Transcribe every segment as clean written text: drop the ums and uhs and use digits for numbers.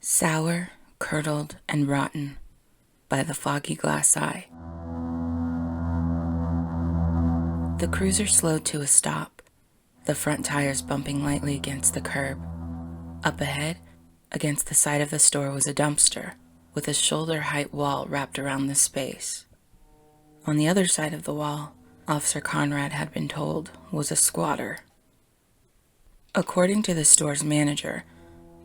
Sour, Curdled, and Rotten by the FoggyGLassEye. The cruiser slowed to a stop, the front tires bumping lightly against the curb. Up ahead, against the side of the store, was a dumpster with a shoulder-height wall wrapped around the space. On the other side of the wall, Officer Conrad had been told, was a squatter. According to the store's manager,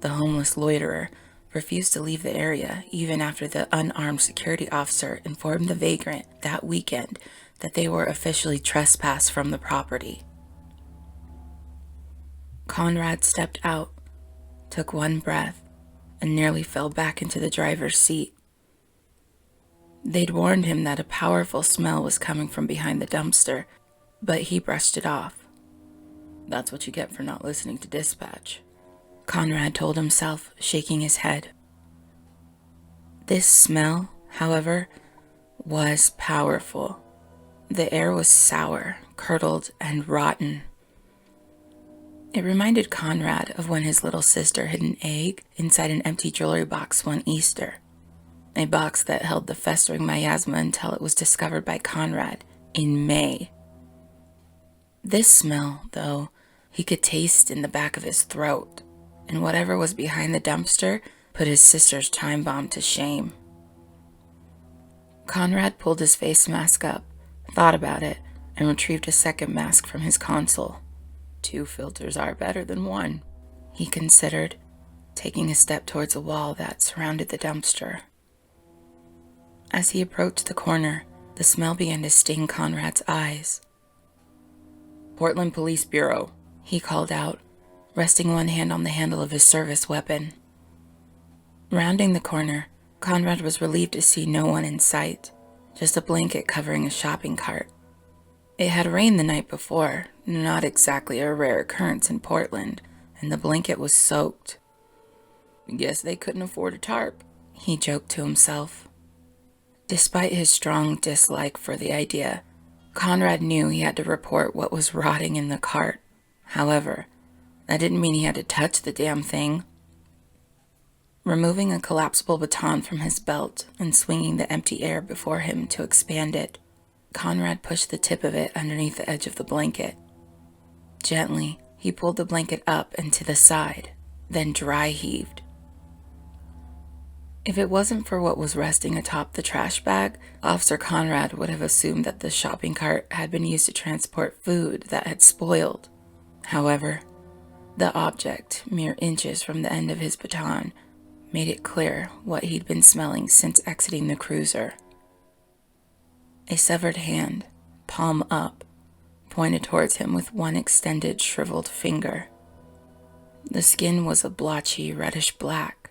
the homeless loiterer refused to leave the area even after the unarmed security officer informed the vagrant that weekend that they were officially trespassed from the property. Conrad stepped out, took one breath, and nearly fell back into the driver's seat. They'd warned him that a powerful smell was coming from behind the dumpster, but he brushed it off. That's what you get for not listening to dispatch, Conrad told himself, shaking his head. This smell, however, was powerful. The air was sour, curdled, and rotten. It reminded Conrad of when his little sister hid an egg inside an empty jewelry box one Easter, a box that held the festering miasma until it was discovered by Conrad in May. This smell, though, he could taste in the back of his throat, and whatever was behind the dumpster put his sister's time bomb to shame. Conrad pulled his face mask up, thought about it, and retrieved a second mask from his console. 2 filters are better than 1, he considered, taking a step towards a wall that surrounded the dumpster. As he approached the corner, the smell began to sting Conrad's eyes. "Portland Police Bureau," he called out, resting one hand on the handle of his service weapon. Rounding the corner, Conrad was relieved to see no one in sight, just a blanket covering a shopping cart. It had rained the night before, not exactly a rare occurrence in Portland, and the blanket was soaked. "Guess they couldn't afford a tarp," he joked to himself. Despite his strong dislike for the idea, Conrad knew he had to report what was rotting in the cart. However, that didn't mean he had to touch the damn thing. Removing a collapsible baton from his belt and swinging the empty air before him to expand it, Conrad pushed the tip of it underneath the edge of the blanket. Gently, he pulled the blanket up and to the side, then dry heaved. If it wasn't for what was resting atop the trash bag, Officer Conrad would have assumed that the shopping cart had been used to transport food that had spoiled. However, the object, mere inches from the end of his baton, made it clear what he'd been smelling since exiting the cruiser. A severed hand, palm up, pointed towards him with one extended, shriveled finger. The skin was a blotchy, reddish black.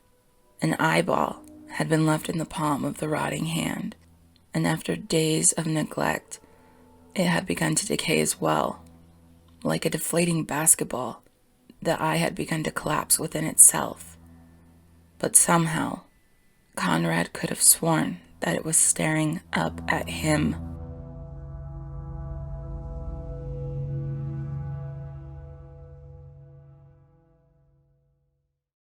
An eyeball had been left in the palm of the rotting hand, and after days of neglect, it had begun to decay as well. Like a deflating basketball, the eye had begun to collapse within itself. But somehow, Conrad could have sworn that it was staring up at him.